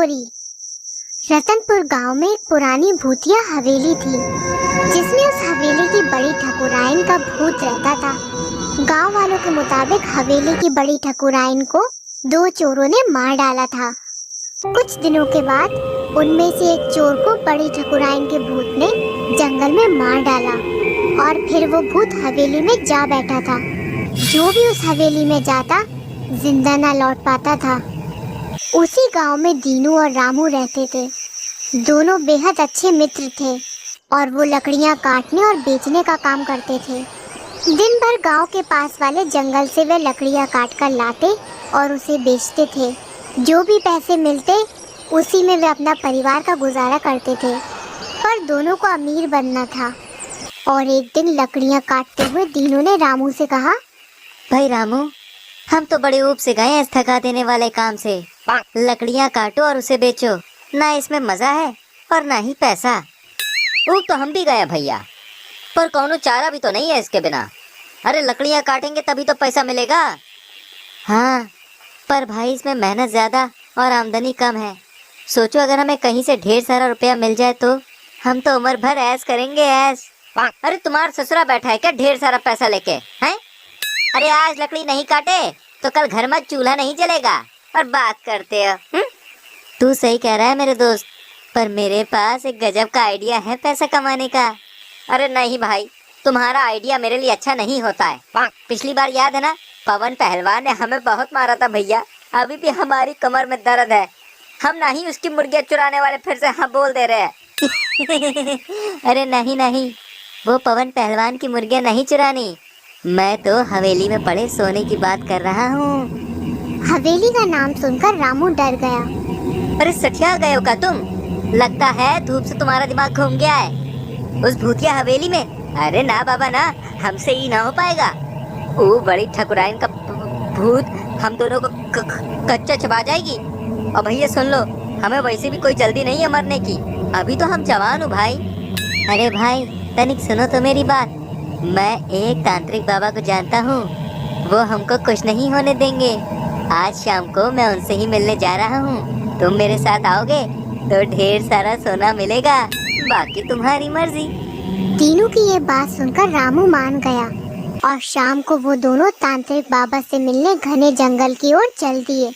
Story. Ratanpur गांव में एक पुरानी भूतिया हवेली थी, जिसमें उस हवेली की बड़ी ठकुराइन का भूत रहता था। गांव वालों के मुताबिक हवेली की बड़ी ठकुराइन को 2 चोरों ने मार डाला था। कुछ दिनों के बाद उनमें से एक चोर को बड़ी ठकुराइन के भूत ने जंगल में मार डाला और फिर वो भूत हवेली में जा बैठा था। जो भी उस हवेली में जाता जिंदा ना लौट पाता था। उसी गांव में दीनू और रामू रहते थे। दोनों बेहद अच्छे मित्र थे और वो लकड़ियां काटने और बेचने का काम करते थे। दिन भर गांव के पास वाले जंगल से वे लकड़ियां काट कर लाते और उसे बेचते थे। जो भी पैसे मिलते उसी में वे अपना परिवार का गुजारा करते थे। पर दोनों को अमीर बनना था और एक दिन लकड़ियां काटते हुए दीनू ने रामू से कहा, भाई रामू, हम तो बड़े ऊब से गए हैं इस थका देने वाले काम से। लकड़ियां काटो और उसे बेचो, ना इसमें मजा है और ना ही पैसा। ऊब तो हम भी गए भैया, पर कौनो चारा भी तो नहीं है इसके बिना। अरे लकड़ियां काटेंगे तभी तो पैसा मिलेगा। हाँ, पर भाई इसमें मेहनत ज्यादा और आमदनी कम है। सोचो अगर हमें कहीं से ढेर सारा रुपया मिल जाए तो हम तो उम्र भर ऐश करेंगे, ऐश। अरे तुम्हारा ससुरा बैठा है क्या ढेर सारा पैसा लेके, हैं? अरे आज लकड़ी नहीं काटे तो कल घर में चूल्हा नहीं जलेगा और बात करते हो। तू सही कह रहा है मेरे दोस्त, पर मेरे पास एक गजब का आइडिया है पैसा कमाने का। अरे नहीं भाई, तुम्हारा आइडिया मेरे लिए अच्छा नहीं होता है। पिछली बार याद है ना, पवन पहलवान ने हमें बहुत मारा था भैया। अभी भी हमारी कमर में दर्द है। हम ना ही उसकी मुर्गियां चुराने वाले फिर से हाँ बोल दे रहे हैं। अरे नहीं नहीं, वो पवन पहलवान की मुर्गियां नहीं चुरानी। मैं तो हवेली में पड़े सोने की बात कर रहा हूँ। हवेली का नाम सुनकर रामू डर गया। अरे सठिया गए हो क्या तुम? लगता है धूप से तुम्हारा दिमाग घूम गया है उस भूतिया हवेली में। अरे ना बाबा ना, हमसे ही ना हो पाएगा। वो बड़ी ठकुराइन का भूत हम दोनों को कच्चा चबा जाएगी। और भैया सुन लो, हमें वैसे भी कोई जल्दी नहीं है मरने की। अभी तो हम जवान हो भाई। अरे भाई तनिक सुनो तो मेरी बात। मैं एक तांत्रिक बाबा को जानता हूँ, वो हमको कुछ नहीं होने देंगे। आज शाम को मैं उनसे ही मिलने जा रहा हूँ। तुम मेरे साथ आओगे तो ढेर सारा सोना मिलेगा, बाकी तुम्हारी मर्जी। दीनू की ये बात सुनकर रामू मान गया और शाम को वो दोनों तांत्रिक बाबा से मिलने घने जंगल की ओर चल दिए।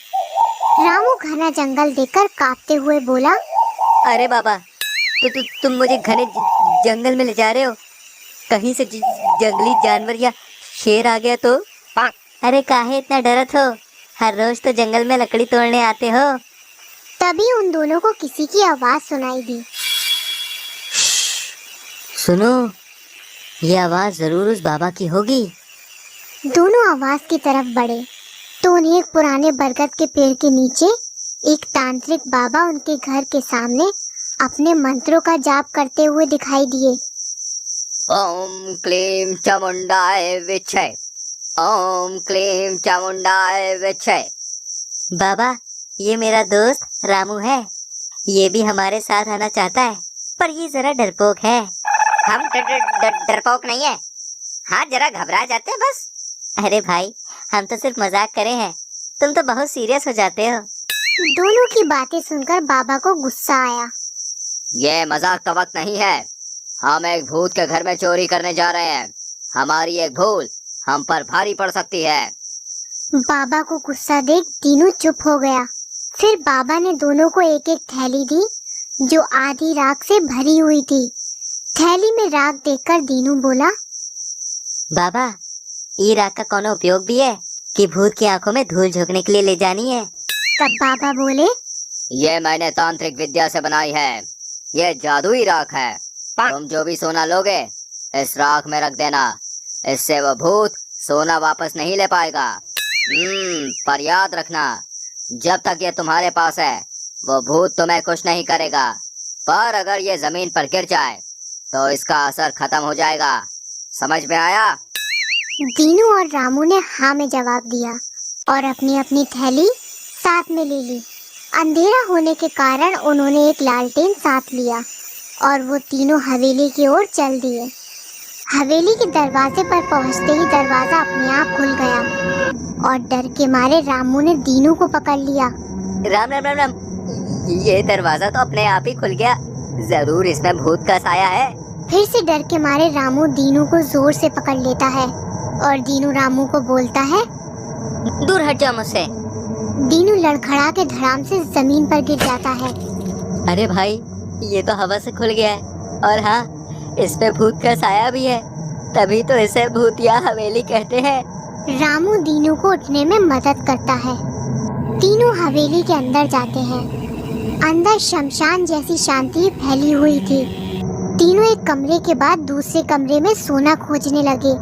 रामू घना जंगल देखकर कांपते हुए बोला, अरे बाबा, तुम मुझे घने जंगल में ले जा रहे हो? कहीं से जंगली जानवर या शेर आ गया तो? अरे काहे इतना डरत हो? हर रोज तो जंगल में लकड़ी तोड़ने आते हो। तभी उन दोनों को किसी की आवाज सुनाई दी। सुनो, ये आवाज जरूर उस बाबा की होगी। दोनों आवाज की तरफ बढ़े तो उन्हें एक पुराने बरगद के पेड़ के नीचे एक तांत्रिक बाबा उनके घर के सामने अपने मंत्रों का जाप करते हुए दिखाई दिए। ओम क्लीम चामुंडाय विचय, ओम क्लीम चामुंडाय विचय। बाबा, ये मेरा दोस्त रामू है। ये भी हमारे साथ आना चाहता है, पर ये जरा डरपोक है। हम डरपोक नहीं है। हाँ, जरा घबरा जाते हैं बस। अरे भाई, हम तो सिर्फ मजाक करे हैं, तुम तो बहुत सीरियस हो जाते हो। दोनों की बातें सुनकर बाबा को गुस्सा आया। ये मजाक का वक्त नहीं है। हम एक भूत के घर में चोरी करने जा रहे हैं। हमारी एक भूल हम पर भारी पड़ सकती है। बाबा को गुस्सा देख दीनू चुप हो गया। फिर बाबा ने दोनों को एक एक थैली दी जो आधी राख से भरी हुई थी। थैली में राख देखकर दीनू बोला, बाबा, ये राख का कौन उपयोग भी है कि भूत की आंखों में धूल झोंकने के लिए ले जानी है? तब बाबा बोले, ये मैंने तांत्रिक विद्या से बनाई है। ये जादुई राख है। तुम जो भी सोना लोगे इस राख में रख देना। इससे वो भूत सोना वापस नहीं ले पाएगा। पर याद रखना, जब तक ये तुम्हारे पास है वो भूत तुम्हें कुछ नहीं करेगा। पर अगर ये जमीन पर गिर जाए तो इसका असर खत्म हो जाएगा। समझ में आया? दीनू और रामू ने हाँ में जवाब दिया और अपनी अपनी थैली साथ में ले ली। अंधेरा होने के कारण उन्होंने एक लालटेन साथ लिया और वो तीनों हवेली की ओर चल दिए। हवेली के दरवाजे पर पहुंचते ही दरवाजा अपने आप खुल गया और डर के मारे रामू ने दीनू को पकड़ लिया। राम राम राम राम, ये दरवाजा तो अपने आप ही खुल गया। जरूर इसमें भूत का साया है। फिर से डर के मारे रामू दीनू को जोर से पकड़ लेता है और दीनू रामू को बोलता है, दूर हट जाओ मुझसे। दीनू लड़खड़ा के धड़ाम से जमीन पर गिर जाता है। अरे भाई, ये तो हवा से खुल गया है और हाँ, इस पे भूत का साया भी है, तभी तो इसे भूतिया हवेली कहते हैं। रामू दीनू को उठने में मदद करता है। तीनों हवेली के अंदर जाते हैं। अंदर शमशान जैसी शांति फैली हुई थी। तीनों एक कमरे के बाद दूसरे कमरे में सोना खोजने लगे।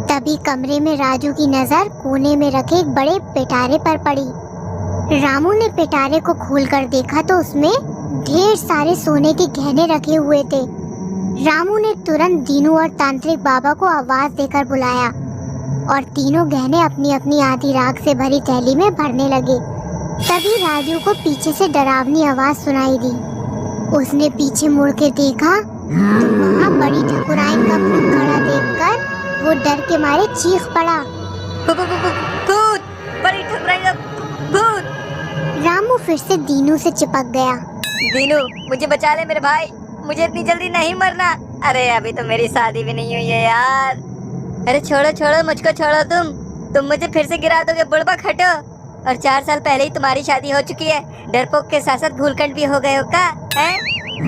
तभी कमरे में राजू की नजर कोने में रखे एक बड़े पिटारे पर पड़ी। रामू ने पिटारे को खोलकर देखा तो उसमें ढेर सारे सोने के गहने रखे हुए थे। रामू ने तुरंत दीनू और तांत्रिक बाबा को आवाज देकर बुलाया और तीनों गहने अपनी अपनी आधी राख से भरी थैली में भरने लगे। तभी राजू को पीछे से डरावनी आवाज सुनाई दी। उसने पीछे मुड़ के देखा तो वहाँ बड़ी ठकुराइन का भूत खड़ा देखकर वो डर के मारे चीख पड़ा, भूत! बड़ी ठकुराइन का भूत! रामू फिर से दीनू से चिपक गया। दीनू, मुझे बचा ले मेरे भाई, मुझे इतनी जल्दी नहीं मरना। अरे अभी तो मेरी शादी भी नहीं हुई है यार। अरे छोड़ो छोड़ो, मुझको छोड़ो। तुम मुझे फिर से गिरा दोगे, बुड़बक हटो। और 4 साल पहले ही तुम्हारी शादी हो चुकी है, डरपोक के साथ साथ भूलखंड भी हो गए हो का? हैं?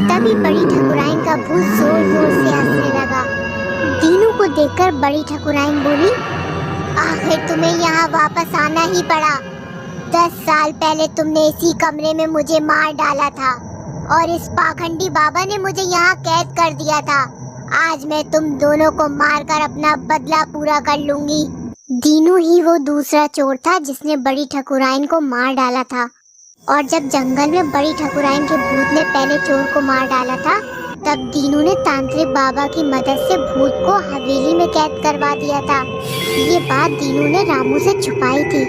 तभी बड़ी ठकुराइन का भूत जोर जोर से हंसने लगा। दीनू को देखकर बड़ी ठकुराइन बोली, आखिर तुम्हें यहाँ वापस आना ही पड़ा। 10 साल पहले तुमने इसी कमरे में मुझे मार डाला था और इस पाखंडी बाबा ने मुझे यहाँ कैद कर दिया था। आज मैं तुम दोनों को मारकर अपना बदला पूरा कर लूंगी। दीनू ही वो दूसरा चोर था जिसने बड़ी ठकुराइन को मार डाला था। और जब जंगल में बड़ी ठकुराइन के भूत ने पहले चोर को मार डाला था, तब दीनू ने तांत्रिक बाबा की मदद से भूत को हवेली में कैद करवा दिया था। ये बात दीनू ने रामू से छुपाई थी।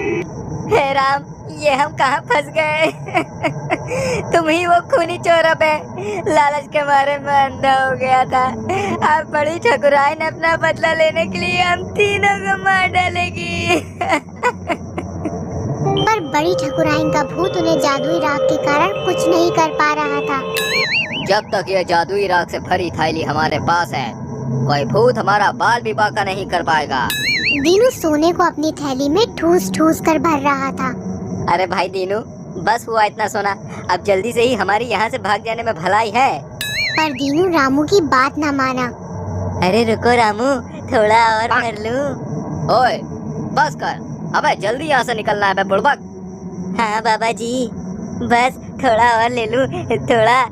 हे राम, ये हम कहाँ फंस गए? तुम ही वो खूनी चोर अब है। लालच के मारे में अंधा हो गया था। अब बड़ी ठकुराइन अपना बदला लेने के लिए हम तीनों को मार डालेगी। पर बड़ी ठकुराइन का भूत उन्हें जादुई राख के कारण कुछ नहीं कर पा रहा था। जब तक ये जादुई राख से भरी थैली हमारे पास है, कोई भूत हमारा बाल भी बांका नहीं कर पाएगा। दीनू सोने को अपनी थैली में ठूस ठूस कर भर रहा था। अरे भाई दीनू, बस हुआ इतना सोना, अब जल्दी से ही हमारी यहाँ से भाग जाने में भलाई है। पर दीनू रामू की बात न माना। अरे रुको रामू, थोड़ा और कर लूं। ओए, बस कर, अबे जल्दी यहाँ से निकलना है बे बुड़बक। हाँ बाबा जी, बस थोड़ा और ले लूं, थोड़ा।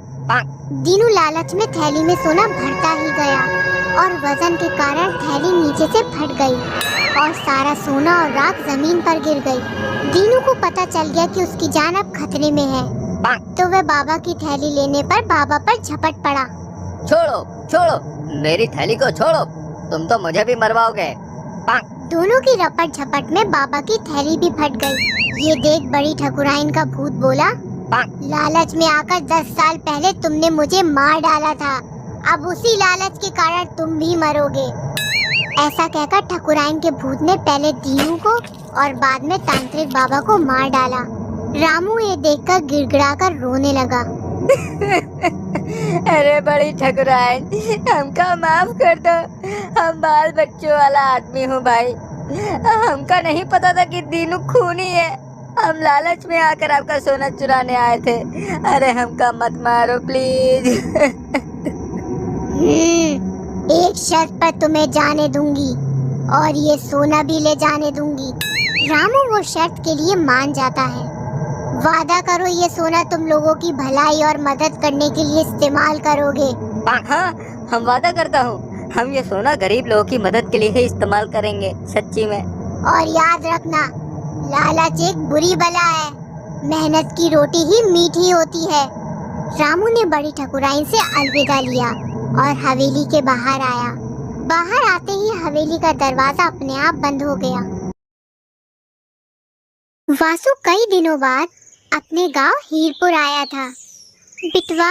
दीनू लालच में थैली में सोना भरता ही गया और वजन के कारण थैली नीचे से फट गई और सारा सोना और राख जमीन पर गिर गई। दीनू को पता चल गया कि उसकी जान अब खतरे में है, तो वह बाबा की थैली लेने पर बाबा पर झपट पड़ा। छोड़ो छोड़ो, मेरी थैली को छोड़ो, तुम तो मुझे भी मरवाओगे। दोनों की रपट झपट में बाबा की थैली भी फट गई। ये देख बड़ी ठकुराइन का भूत बोला, लालच में आकर 10 साल पहले तुमने मुझे मार डाला था, अब उसी लालच के कारण तुम भी मरोगे। ऐसा कहकर ठकुराइन के भूत ने पहले दीनू को और बाद में तांत्रिक बाबा को मार डाला। रामू ये देखकर गिड़गिड़ाकर रोने लगा। अरे बड़ी ठकुराइन, हमका माफ कर दो, हम बाल बच्चों वाला आदमी हूँ भाई। हमका नहीं पता था कि दीनू खूनी है। हम लालच में आकर आपका सोना चुराने आए थे। अरे हमका मत मारो प्लीज। एक शर्त पर तुम्हें जाने दूंगी और ये सोना भी ले जाने दूंगी। रामू वो शर्त के लिए मान जाता है। वादा करो ये सोना तुम लोगों की भलाई और मदद करने के लिए इस्तेमाल करोगे। हाँ, हम वादा करता हूँ, हम ये सोना गरीब लोगों की मदद के लिए ही इस्तेमाल करेंगे, सच्ची में। और याद रखना, लालच एक बुरी बला है, मेहनत की रोटी ही मीठी होती है। रामू ने बड़ी ठकुराइन से अलविदा लिया और हवेली के बाहर आया। बाहर आते ही हवेली का दरवाजा अपने आप बंद हो गया। वासु कई दिनों बाद अपने गांव हीरपुर आया था। बिटवा,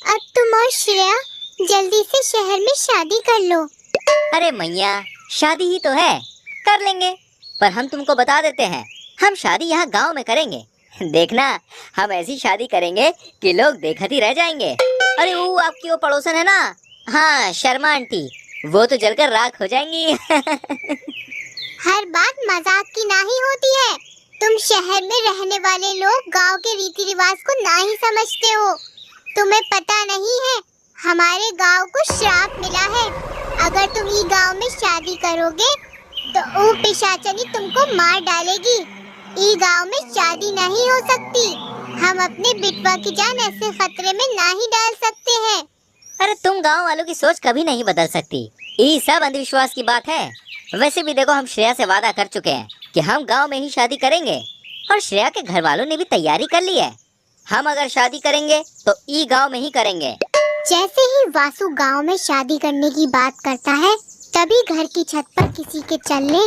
अब तुम और श्रेया जल्दी से शहर में शादी कर लो। अरे मैया, शादी ही तो है, कर लेंगे। पर हम तुमको बता देते हैं, हम शादी यहाँ गांव में करेंगे। देखना, हम ऐसी शादी करेंगे कि लोग देखते ही रह जाएंगे। अरे वो आपकी वो पड़ोसन है ना, हाँ शर्मा आंटी, वो तो जलकर राख हो जाएंगी। हर बात मजाक की नहीं होती है। तुम शहर में रहने वाले लोग गांव के रीति रिवाज को नहीं समझते हो। तुम्हें पता नहीं है, हमारे गांव को श्राप मिला है। अगर तुम ई गांव में शादी करोगे तो वो पिशाचनी तुमको मार डालेगी। ई गांव में शादी नहीं हो सकती। हम अपने बिटवा की जान ऐसे खतरे में नहीं डाल सकते हैं। अरे तुम गांव वालों की सोच कभी नहीं बदल सकती, ये सब अंधविश्वास की बात है। वैसे भी देखो, हम श्रेया से वादा कर चुके हैं कि हम गांव में ही शादी करेंगे, और श्रेया के घर वालों ने भी तैयारी कर ली है। हम अगर शादी करेंगे तो ई गांव में ही करेंगे। जैसे ही वासु गांव में शादी करने की बात करता है, तभी घर की छत पर किसी के चलने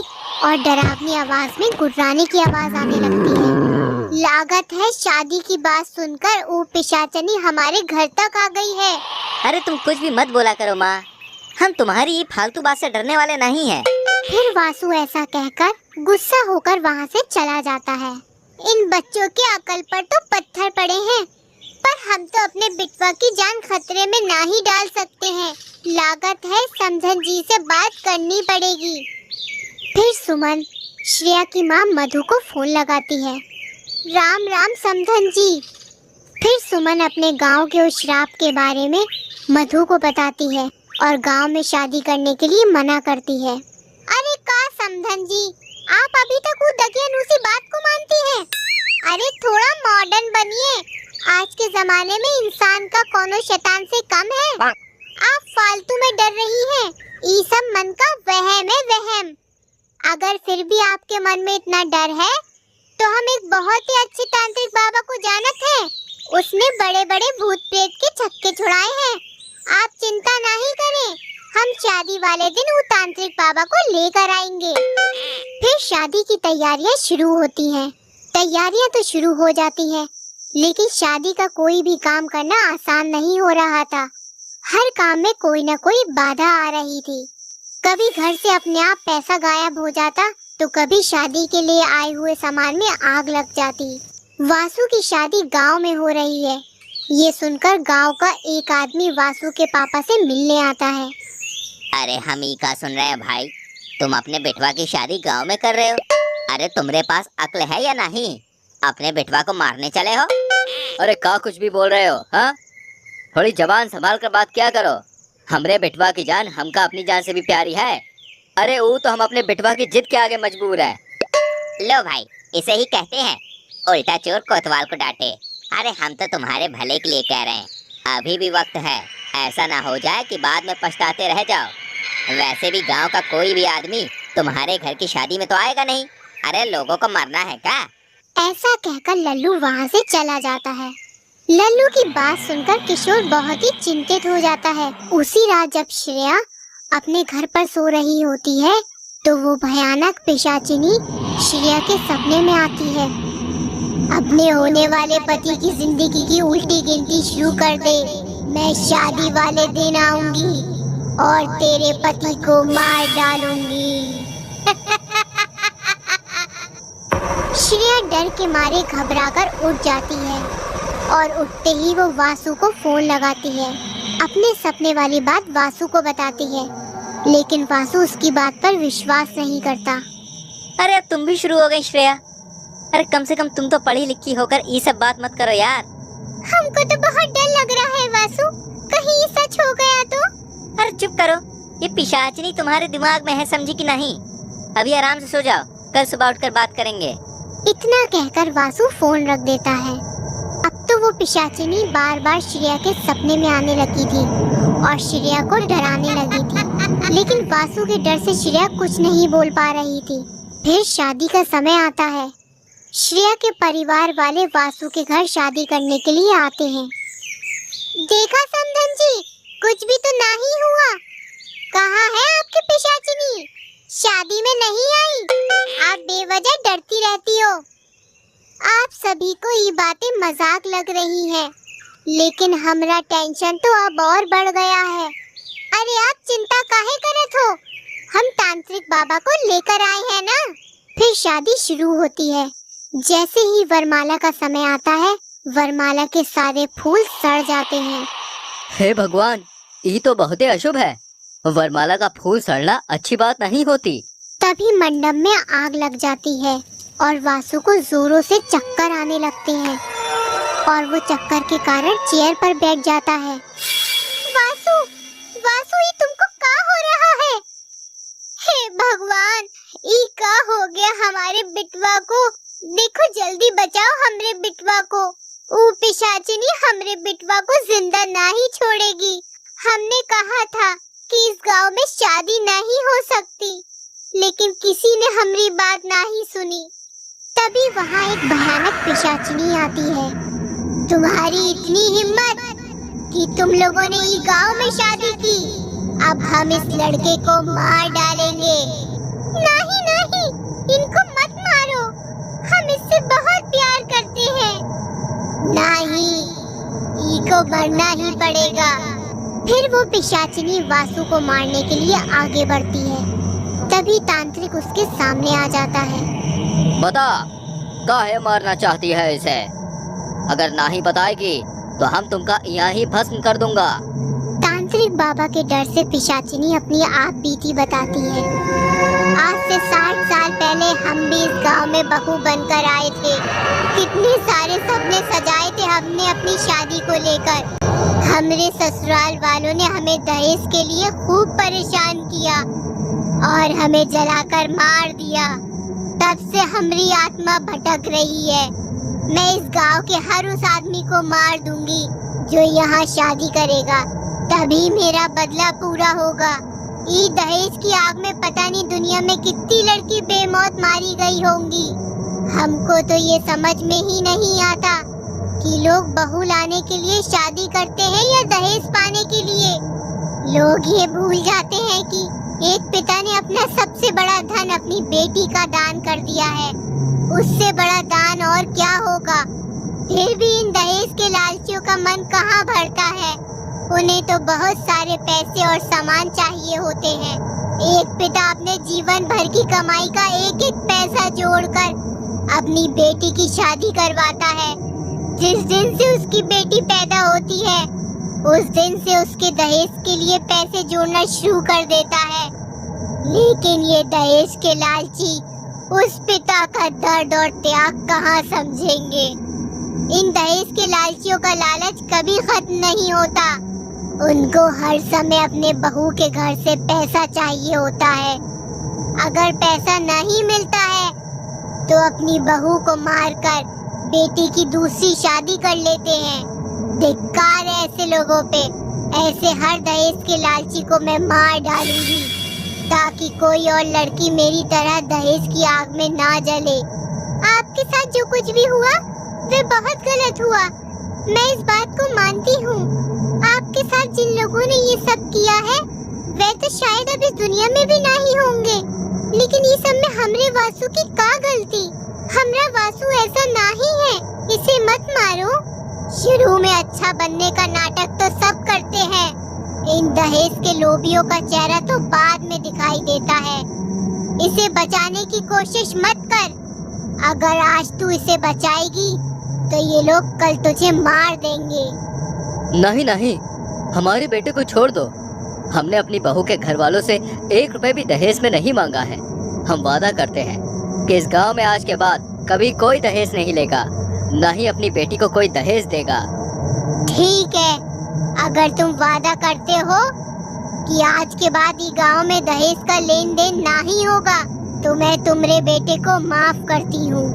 और डरावनी आवाज में गुर्राने की आवाज आने लगती है। लागत है शादी की बात सुनकर वो पिशाचनी हमारे घर तक आ गई है। अरे तुम कुछ भी मत बोला करो माँ, हम तुम्हारी ये फालतू बात से डरने वाले नहीं हैं। फिर वासु ऐसा कहकर गुस्सा होकर वहाँ से चला जाता है। इन बच्चों के अकल पर तो पत्थर पड़े हैं, पर हम तो अपने बिटवा की जान खतरे में नहीं डाल सकते हैं। लागत है समधन जी से बात करनी पड़ेगी। फिर सुमन श्रेया की माँ मधु को फोन लगाती है। राम राम समधन जी। फिर सुमन अपने गांव के उस श्राप के बारे में मधु को बताती है और गांव में शादी करने के लिए मना करती है। अरे का समधन जी, आप अभी तक वो दकियानूसी बात को मानती हैं? अरे थोड़ा मॉडर्न बनिए। आज के जमाने में इंसान का कोनो शैतान से कम है। आप फालतू में डर रही हैं। ये सब मन का वहम है, वहम। अगर फिर भी आपके मन में इतना डर है तो हम एक बहुत ही अच्छे तांत्रिक बाबा को जानत हैं। उसने बड़े बड़े भूत प्रेत के छक्के छुड़ाए हैं। आप चिंता नहीं करें, हम शादी वाले दिन वो तांत्रिक बाबा को लेकर आएंगे। फिर शादी की तैयारियां शुरू होती हैं। तैयारियां तो शुरू हो जाती हैं, लेकिन शादी का कोई भी काम करना आसान नहीं हो रहा था। हर काम में कोई न कोई बाधा आ रही थी। कभी घर से अपने आप पैसा गायब हो जाता, तो कभी शादी के लिए आए हुए सामान में आग लग जाती। वासु की शादी गांव में हो रही है, ये सुनकर गांव का एक आदमी वासु के पापा से मिलने आता है। अरे हम ही का सुन रहे हैं भाई, तुम अपने बेटवा की शादी गांव में कर रहे हो? अरे तुम्हारे पास अक्ल है या नहीं? अपने बेटवा को मारने चले हो? अरे का कुछ भी बोल रहे हो? हाँ, थोड़ी जबान संभाल कर बात क्या करो। हमरे बेटवा की जान हमका अपनी जान से भी प्यारी है। अरे वो तो हम अपने बेटवा की जिद के आगे मजबूर है। लो भाई, इसे ही कहते हैं उल्टा चोर कोतवाल को डांटे। अरे हम तो तुम्हारे भले के लिए कह रहे हैं, अभी भी वक्त है, ऐसा ना हो जाए कि बाद में पछताते रह जाओ। वैसे भी गांव का कोई भी आदमी तुम्हारे घर की शादी में तो आएगा नहीं। अरे लोगों को मरना है क्या? ऐसा कहकर लल्लू वहाँ से चला जाता है। लल्लू की बात सुनकर किशोर बहुत ही चिंतित हो जाता है। उसी रात जब श्रेया अपने घर पर सो रही होती है, तो वो भयानक पिशाचिनी श्रेया के सपने में आती है। अपने होने वाले पति की जिंदगी की उल्टी गिनती शुरू कर दे। मैं शादी वाले दिन आऊंगी और तेरे पति को मार डालूंगी। श्रेया डर के मारे घबराकर उठ जाती है और उठते ही वो वासु को फोन लगाती है। अपने सपने वाली बात वासु को बताती है, लेकिन वासु उसकी बात पर विश्वास नहीं करता। अरे अब तुम भी शुरू हो गई श्रेया। अरे कम से कम तुम तो पढ़ी लिखी होकर ये सब बात मत करो यार। हमको तो बहुत डर लग रहा है वासु, कहीं ये सच हो गया तो। अरे चुप करो, ये पिशाचिनी तुम्हारे दिमाग में है, समझी कि नहीं? अभी आराम से सो जाओ, कल सुबह उठकर बात करेंगे। इतना कहकर वासु फोन रख देता है। अब तो वो पिशाचिनी बार बार श्रेया के सपने में आने लगी थी और श्रेया को डराने लगी थी, लेकिन वासु के डर से श्रेया कुछ नहीं बोल पा रही थी। फिर शादी का समय आता है। श्रेया के परिवार वाले वासु के घर शादी करने के लिए आते हैं। देखा समधन जी, कुछ भी तो नहीं हुआ। कहाँ है आपकी पिशाचिनी? शादी में नहीं आई। आप बेवजह डरती रहती हो। आप सभी को ये बातें मजाक लग रही हैं, लेकिन हमारा टेंशन तो अब और बढ़ गया है। अरे आप चिंता काहे करत हो? हम तांत्रिक बाबा को लेकर आए हैं ना। फिर शादी शुरू होती है। जैसे ही वरमाला का समय आता है, वरमाला के सारे फूल सड़ जाते हैं। हे भगवान, ये तो बहुत ही अशुभ है। वरमाला का फूल सड़ना अच्छी बात नहीं होती। तभी मंडप में आग लग जाती है और वासु को जोरों से चक्कर आने लगते हैं और वो चक्कर के कारण चेयर पर बैठ जाता है। वासु, वासु, ये तुमको क्या हो रहा है? हे भगवान, ये क्या हो गया हमारे बिटवा को? देखो, जल्दी बचाओ हमरे बिटवा को। वो पिशाचिनी हमरे बिटवा को जिंदा नहीं छोड़ेगी। हमने कहा था कि इस गांव में शादी नहीं हो सकती, लेकिन किसी ने हमारी बात नहीं सुनी। तभी वहाँ एक भयानक पिशाचिनी आती है। तुम्हारी इतनी हिम्मत कि तुम लोगों ने ये गांव में शादी की, अब हम इस लड़के को मार डालेंगे। नहीं नहीं, इनको मत मारो, हम इससे बहुत प्यार करते हैं। नहीं, इनको मरना ही पड़ेगा। फिर वो पिशाचिनी वासु को मारने के लिए आगे बढ़ती है। तभी तांत्रिक उसके सामने आ जाता है। बता, काहे मारना चाहती है इसे? अगर नहीं बताएगी तो हम तुमका यहाँ ही भस्म कर दूंगा। तांत्रिक बाबा के डर से पिशाचिनी अपनी आप बीती बताती है। आज से 60 साल पहले हम भी इस गांव में बहू बनकर आए थे। कितने सारे सपने सजाए थे हमने अपनी शादी को लेकर। हमरे ससुराल वालों ने हमें दहेज के लिए खूब परेशान किया और हमें जलाकर मार दिया। तब से हमारी आत्मा भटक रही है। मैं इस गांव के हर उस आदमी को मार दूंगी जो यहाँ शादी करेगा, तभी मेरा बदला पूरा होगा। ये दहेज की आग में पता नहीं दुनिया में कितनी लड़की बेमौत मारी गई होंगी। हमको तो ये समझ में ही नहीं आता कि लोग बहू लाने के लिए शादी करते हैं या दहेज पाने के लिए। लोग ये भूल जाते हैं कि एक पिता ने अपना सबसे बड़ा धन अपनी बेटी का दान कर दिया है। उससे बड़ा दान और क्या होगा? फिर भी इन दहेज के लालचियों का मन कहाँ भरता है। उन्हें तो बहुत सारे पैसे और सामान चाहिए होते हैं। एक पिता अपने जीवन भर की कमाई का एक एक पैसा जोड़कर अपनी बेटी की शादी करवाता है। जिस दिन से उसकी बेटी पैदा होती है, उस दिन से उसके दहेज के लिए पैसे जोड़ना शुरू कर देता है। लेकिन ये दहेज के लालची उस पिता का दर्द और त्याग कहाँ समझेंगे। इन दहेज के लालचियों का लालच कभी खत्म नहीं होता। उनको हर समय अपने बहू के घर से पैसा चाहिए होता है। अगर पैसा नहीं मिलता है तो अपनी बहू को मारकर बेटी की दूसरी शादी कर लेते हैं। धिक्कार है ऐसे लोगों पे। ऐसे हर दहेज के लालची को मैं मार डालूंगी ताकि कोई और लड़की मेरी तरह दहेज की आग में ना जले। आपके साथ जो कुछ भी हुआ वे बहुत गलत हुआ, मैं इस बात को मानती हूँ। आपके साथ जिन लोगों ने ये सब किया है वे तो शायद अब इस दुनिया में भी नहीं होंगे, लेकिन ये सब में हमरे वासु की क्या गलती? हमरा वासु ऐसा नहीं है, इसे मत मारो। शुरू में अच्छा बनने का नाटक तो सब करते हैं। इन दहेज के लोभियों का चेहरा तो बाद में दिखाई देता है। इसे बचाने की कोशिश मत कर। अगर आज तू इसे बचाएगी तो ये लोग कल तुझे मार देंगे। नहीं नहीं, हमारे बेटे को छोड़ दो। हमने अपनी बहू के घर वालों से 1 रुपए भी दहेज में नहीं मांगा है। हम वादा करते हैं कि इस गांव में आज के बाद कभी कोई दहेज नहीं लेगा, न ही अपनी बेटी को कोई दहेज देगा। ठीक है, अगर तुम वादा करते हो कि आज के बाद ये गांव में दहेज का लेन देन नहीं होगा तो मैं तुम्हारे बेटे को माफ करती हूँ।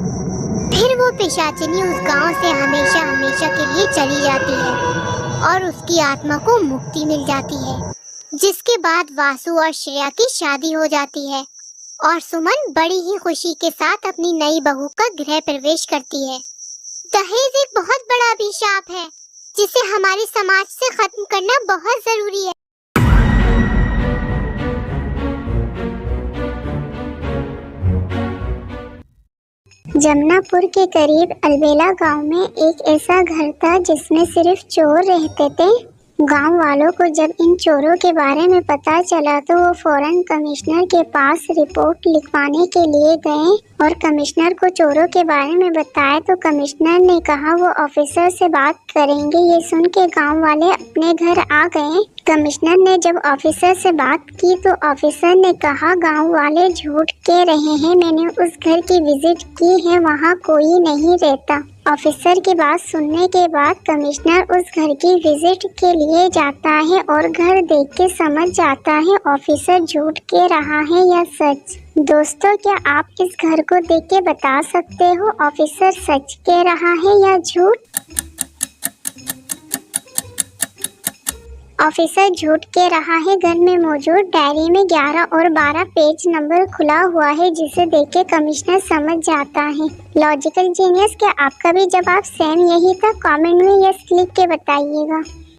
फिर वो पिशाचिनी उस गांव से हमेशा हमेशा के लिए चली जाती है और उसकी आत्मा को मुक्ति मिल जाती है। जिसके बाद वासु और श्रेया की शादी हो जाती है और सुमन बड़ी ही खुशी के साथ अपनी नई बहू का गृह प्रवेश करती है। दहेज एक बहुत बड़ा अभिशाप है जिसे हमारे समाज से खत्म करना बहुत जरूरी है। जमुनापुर के करीब अलबेला गांव में एक ऐसा घर था जिसमें सिर्फ चोर रहते थे। गांव वालों को जब इन चोरों के बारे में पता चला तो वो फौरन कमिश्नर के पास रिपोर्ट लिखवाने के लिए गए और कमिश्नर को चोरों के बारे में बताया तो कमिश्नर ने कहा वो ऑफिसर से बात करेंगे। ये सुन के गाँव वाले अपने घर आ गए। कमिश्नर ने जब ऑफिसर से बात की तो ऑफिसर ने कहा गांव वाले झूठ कह रहे हैं, मैंने उस घर की विजिट की है, वहाँ कोई नहीं रहता। ऑफिसर की बात सुनने के बाद कमिश्नर उस घर की विजिट के लिए जाता है और घर देख के समझ जाता है ऑफिसर झूठ कह रहा है या सच। दोस्तों, क्या आप इस घर को देख के बता सकते हो ऑफिसर सच कह रहा है या झूठ? ऑफिसर झूठ कह रहा है। घर में मौजूद डायरी में 11 और 12 पेज नंबर खुला हुआ है जिसे देख के कमिश्नर समझ जाता है। लॉजिकल जीनियस, क्या आपका भी जवाब सेम यही था? कमेंट में यस लिख के बताइएगा।